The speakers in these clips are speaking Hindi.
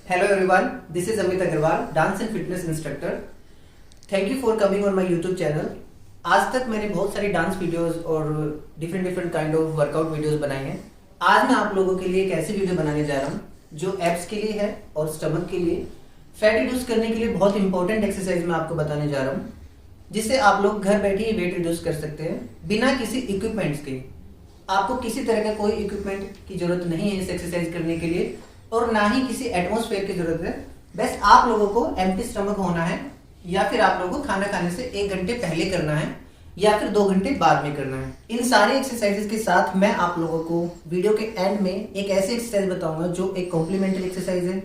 Hello everyone, this is Amit Agarwal, dance and fitness instructor. Thank you for coming on my YouTube channel. आज तक मैंने बहुत सारी डांस वीडियोस और different kind of workout videos बनाए हैं। आज मैं आप लोगों के लिए एक ऐसी वीडियो बनाने जा रहा हूँ जो एब्स के लिए है और स्टमक के लिए, फैट रिड्यूस करने के लिए बहुत इंपॉर्टेंट एक्सरसाइज मैं आपको बताने जा रहा हूँ, जिससे आप लोग घर बैठे ही वेट रिड्यूस कर सकते हैं बिना किसी इक्विपमेंट्स के। आपको किसी तरह का कोई इक्विपमेंट की जरूरत नहीं है इस एक्सरसाइज करने के लिए और ना ही किसी एटमॉस्फेयर की जरूरत है। बस आप लोगों को एम्प्टी स्टमक होना है या फिर आप लोगों को खाना खाने से 1 घंटे पहले करना है या फिर 2 घंटे बाद में करना है। इन सारे एक्सरसाइजेस के साथ मैं आप लोगों को वीडियो के एंड में एक ऐसी एक्सरसाइज बताऊंगा जो एक कॉम्प्लीमेंट्री एक्सरसाइज है।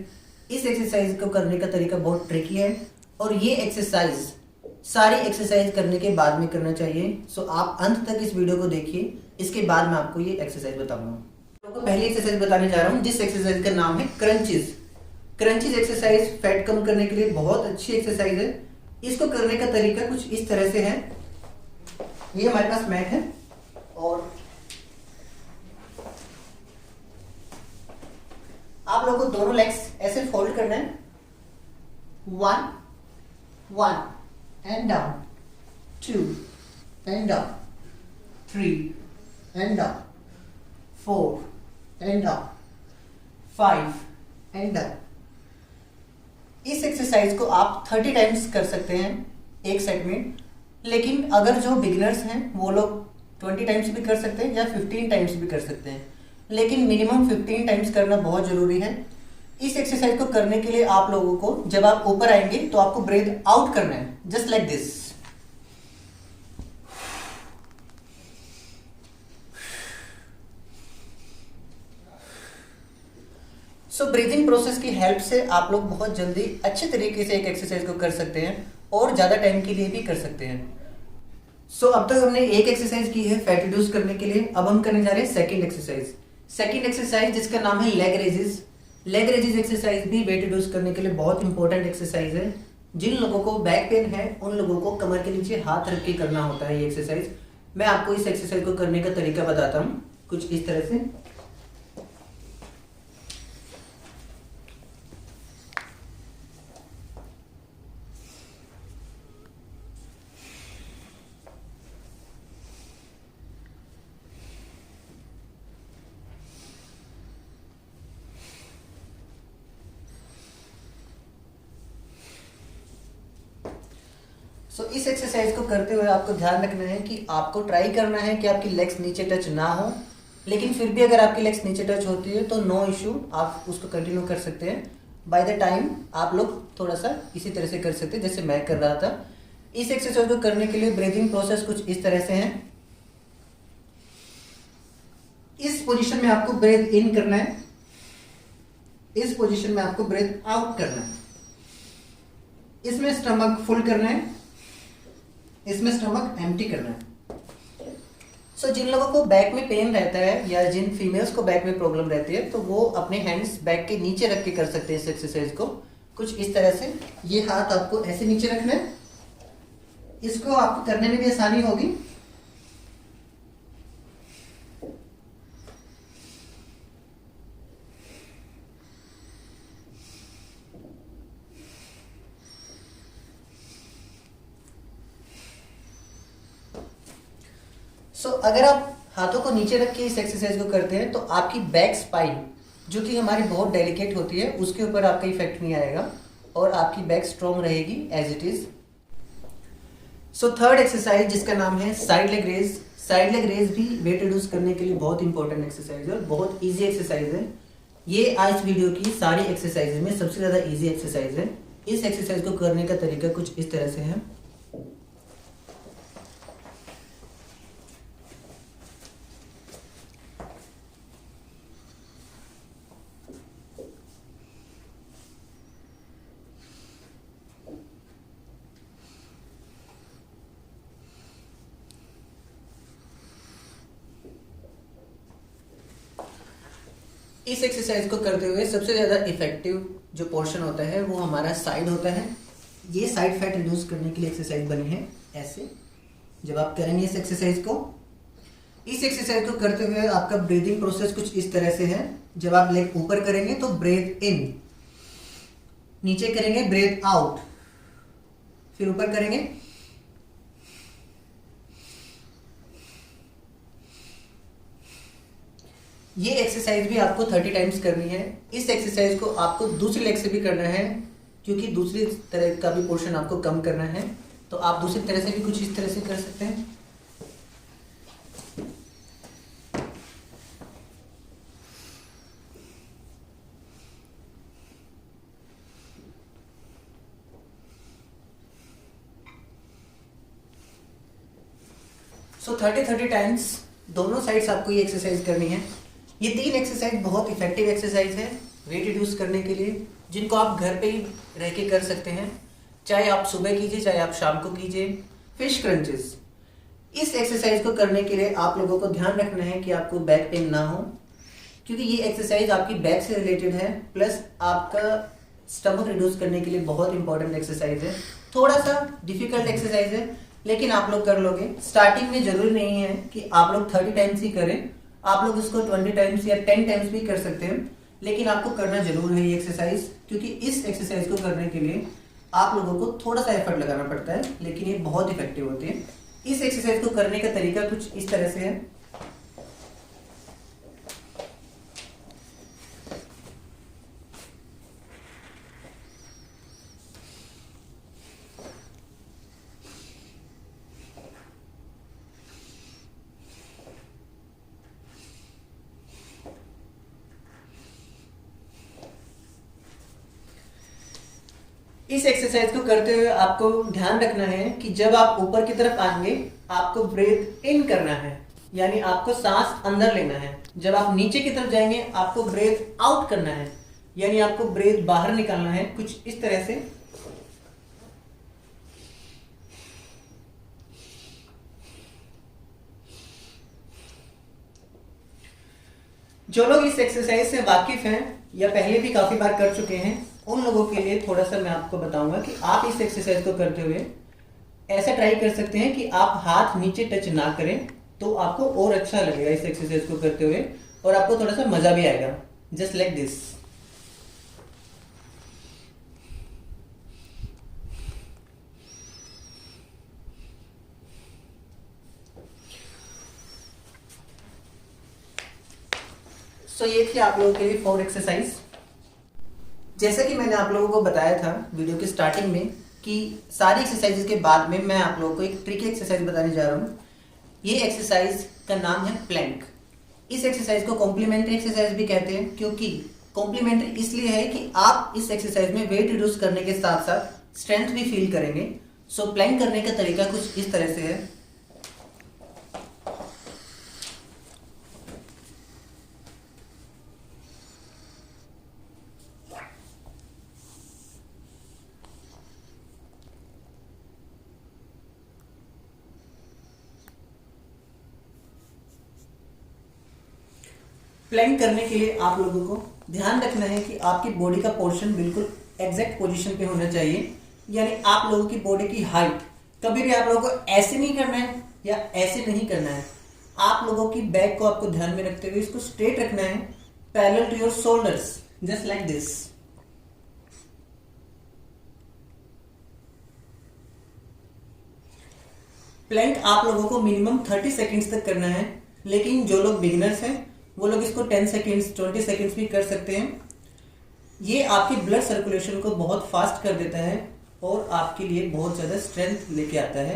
इस एक्सरसाइज को करने का तरीका बहुत ट्रिकी है और ये एक्सरसाइज सारी एक्सरसाइज करने के बाद में करना चाहिए। सो आप अंत तक इस वीडियो को देखिए, इसके बाद मैं आपको ये एक्सरसाइज बताऊंगा। तो पहली एक्सरसाइज बताने जा रहा हूँ जिस एक्सरसाइज का नाम है क्रंचेस। क्रंचेस एक्सरसाइज फैट कम करने के लिए बहुत अच्छी एक्सरसाइज है। इसको करने का तरीका कुछ इस तरह से है। ये हमारे पास मैट है और आप लोगों को दोनों लेग्स ऐसे फोल्ड करना है। 1 1 and down, 2 and down, 3 and down, 4 and down, 5 and down। इस एक्सरसाइज को आप 30 टाइम्स कर सकते हैं एक सेट में, लेकिन अगर जो बिगिनर्स हैं वो लोग 20 टाइम्स भी कर सकते हैं या 15 टाइम्स भी कर सकते हैं, लेकिन मिनिमम 15 टाइम्स करना बहुत जरूरी है। इस एक्सरसाइज को करने के लिए आप लोगों को जब आप ऊपर आएंगे तो आपको ब्रीथ आउट करना है, just like this. So breathing process की हेल्प से आप लोग बहुत जल्दी अच्छे तरीके से एक एक्सरसाइज को कर सकते हैं और ज्यादा टाइम के लिए भी कर सकते हैं। सो अब तक हमने एक एक्सरसाइज की है फैट रिड्यूस करने के लिए। अब हम करने जा रहे हैं सेकंड एक्सरसाइज। सेकंड एक्सरसाइज जिसका नाम है leg raises. Leg raises exercise भी वेट रिड्यूस करने के लिए बहुत इंपॉर्टेंट एक्सरसाइज है। जिन लोगों को बैक पेन है उन लोगों को कमर के नीचे हाथ रख के करना होता है ये एक्सरसाइज। मैं आपको इस एक्सरसाइज को करने का तरीका बताता हूँ कुछ इस तरह से। इस एक्सरसाइज को करते हुए आपको ध्यान रखना है कि आपको ट्राई करना है कि आपकी लेग्स नीचे टच ना हो, लेकिन फिर भी अगर आपकी लेग्स नीचे टच होती है तो नो इशू, आप उसको कंटिन्यू कर सकते हैं। बाय द टाइम आप लोग थोड़ा सा इसी तरह से कर सकते हैं जैसे मैं कर रहा था। इस एक्सरसाइज को करने के लिए ब्रीदिंग प्रोसेस कुछ इस तरह से है। इस पोजीशन में आपको ब्रेथ इन करना है, इस पोजीशन में आपको ब्रेथ आउट करना है। इसमें स्टमक फुल करना है, इसमें स्टमक एम्प्टी करना है। सो जिन लोगों को बैक में पेन रहता है या जिन फीमेल्स को बैक में प्रॉब्लम रहती है तो वो अपने हैंड्स बैक के नीचे रख के कर सकते हैं इस एक्सरसाइज को कुछ इस तरह से। ये हाथ आपको ऐसे नीचे रखना है, इसको आपको करने में भी आसानी होगी। अगर आप हाथों को नीचे रख के इस एक्सरसाइज को करते हैं तो आपकी बैक स्पाइन जो कि हमारी बहुत डेलिकेट होती है उसके ऊपर आपका इफेक्ट नहीं आएगा और आपकी बैक स्ट्रॉन्ग रहेगी as it is. So third exercise जिसका नाम है side leg raise. Side leg raise भी वेट रिड्यूस करने के लिए बहुत इंपॉर्टेंट एक्सरसाइज है और बहुत ईजी एक्सरसाइज है। ये आज वीडियो की सारी एक्सरसाइज में सबसे ज्यादा ईजी एक्सरसाइज है। इस एक्सरसाइज को करने का तरीका कुछ इस तरह से है। इस एक्सरसाइज को करते हुए सबसे ज्यादा इफेक्टिव जो पोर्शन होता है वो हमारा साइड होता है। ये साइड फैट रिड्यूस करने के लिए एक्सरसाइज बनी है ऐसे। जब आप करेंगे इस एक्सरसाइज को करते हुए आपका ब्रीदिंग प्रोसेस कुछ इस तरह से है। जब आप लेग ऊपर करेंगे तो ब्रीथ इन, नीचे करेंगे ब्रेथ आउट, फिर ऊपर करेंगे। ये एक्सरसाइज भी आपको 30 टाइम्स करनी है। इस एक्सरसाइज को आपको दूसरी लेग से भी करना है, क्योंकि दूसरी तरह का भी पोर्शन आपको कम करना है। तो आप दूसरी तरह से भी कुछ इस तरह से कर सकते हैं। सो 30 टाइम्स दोनों साइड्स आपको ये एक्सरसाइज करनी है। ये 3 एक्सरसाइज बहुत इफेक्टिव एक्सरसाइज है वेट रिड्यूस करने के लिए, जिनको आप घर पे ही रह के कर सकते हैं। चाहे आप सुबह कीजिए, चाहे आप शाम को कीजिए। फिश क्रंचेस, इस एक्सरसाइज को करने के लिए आप लोगों को ध्यान रखना है कि आपको बैक पेन ना हो, क्योंकि ये एक्सरसाइज आपकी बैक से रिलेटेड है, प्लस आपका स्टमक रिड्यूस करने के लिए बहुत इंपॉर्टेंट एक्सरसाइज है। थोड़ा सा डिफिकल्ट एक्सरसाइज है, लेकिन आप लोग कर लोगे। स्टार्टिंग में जरूरी नहीं है कि आप लोग 30 टाइम्स ही करें, आप लोग इसको 20 टाइम्स या 10 टाइम्स भी कर सकते हैं, लेकिन आपको करना जरूर है ये एक्सरसाइज, क्योंकि इस एक्सरसाइज को करने के लिए आप लोगों को थोड़ा सा एफर्ट लगाना पड़ता है, लेकिन ये बहुत इफेक्टिव होती है। इस एक्सरसाइज को करने का तरीका कुछ इस तरह से है। इस एक्सरसाइज को करते हुए आपको ध्यान रखना है कि जब आप ऊपर की तरफ आएंगे आपको ब्रेथ इन करना है, यानी आपको सांस अंदर लेना है। जब आप नीचे की तरफ जाएंगे आपको ब्रेथ आउट करना है, यानी आपको ब्रेथ बाहर निकालना है, कुछ इस तरह से। जो लोग इस एक्सरसाइज से वाकिफ हैं या पहले भी काफी बार कर चुके हैं, उन लोगों के लिए थोड़ा सा मैं आपको बताऊंगा कि आप इस एक्सरसाइज को करते हुए ऐसा ट्राई कर सकते हैं कि आप हाथ नीचे टच ना करें, तो आपको और अच्छा लगेगा इस एक्सरसाइज को करते हुए, और आपको थोड़ा सा मजा भी आएगा। Just like this. सो ये थी आप लोगों के लिए 4 एक्सरसाइज। जैसा कि मैंने आप लोगों को बताया था वीडियो के स्टार्टिंग में कि सारी एक्सरसाइजेस के बाद में मैं आप लोगों को एक ट्रिकी एक्सरसाइज बताने जा रहा हूँ। ये एक्सरसाइज का नाम है प्लैंक। इस एक्सरसाइज को कॉम्प्लीमेंट्री एक्सरसाइज भी कहते हैं, क्योंकि कॉम्प्लीमेंट्री इसलिए है कि आप इस एक्सरसाइज में वेट रिड्यूस करने के साथ साथ स्ट्रेंथ भी फील करेंगे। सो प्लैंक करने का तरीका कुछ इस तरह से है। प्लैंक करने के लिए आप लोगों को ध्यान रखना है कि आपकी बॉडी का पोर्शन बिल्कुल एग्जैक्ट पोजीशन पे होना चाहिए, यानी आप लोगों की बॉडी की हाइट कभी भी आप लोगों को ऐसे नहीं करना है या ऐसे नहीं करना है। आप लोगों की बैक को आपको ध्यान में रखते हुए इसको स्ट्रेट रखना है, parallel to your shoulders, just like this. Plank आप लोगों को मिनिमम 30 सेकेंड्स तक करना है, लेकिन जो लोग बिगिनर्स हैं वो लोग इसको 10 सेकेंड्स 20 सेकेंड्स भी कर सकते हैं। ये आपकी ब्लड सर्कुलेशन को बहुत फास्ट कर देता है और आपके लिए बहुत ज़्यादा स्ट्रेंथ लेके आता है।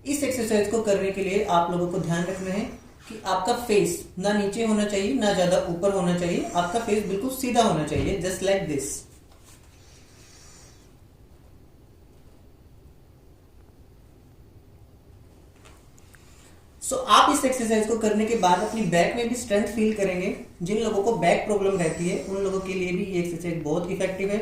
इस एक्सरसाइज को करने के लिए आप लोगों को ध्यान रखना है कि आपका फेस ना नीचे होना चाहिए ना ज़्यादा ऊपर होना चाहिए, आपका फेस बिल्कुल सीधा होना चाहिए, जस्ट लाइक दिस। सो आप इस एक्सरसाइज को करने के बाद अपनी बैक में भी स्ट्रेंथ फील करेंगे। जिन लोगों को बैक प्रॉब्लम रहती है उन लोगों के लिए भी ये एक्सरसाइज बहुत इफेक्टिव है।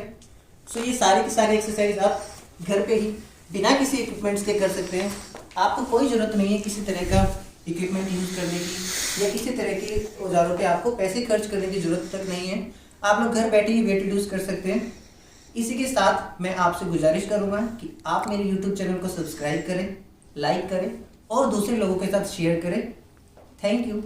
सो ये सारे के सारे एक्सरसाइज आप घर पे ही बिना किसी इक्विपमेंट्स के कर सकते हैं। आपको कोई ज़रूरत नहीं है किसी तरह का इक्विपमेंट यूज़ करने की या किसी तरह के औजारों पे आपको पैसे खर्च करने की ज़रूरत तक नहीं है। आप लोग घर बैठे ही वेट रिड्यूस कर सकते हैं। इसी के साथ मैं आपसे गुजारिश करूँगा कि आप मेरे यूट्यूब चैनल को सब्सक्राइब करें, लाइक करें और दूसरे लोगों के साथ शेयर करें। Thank you.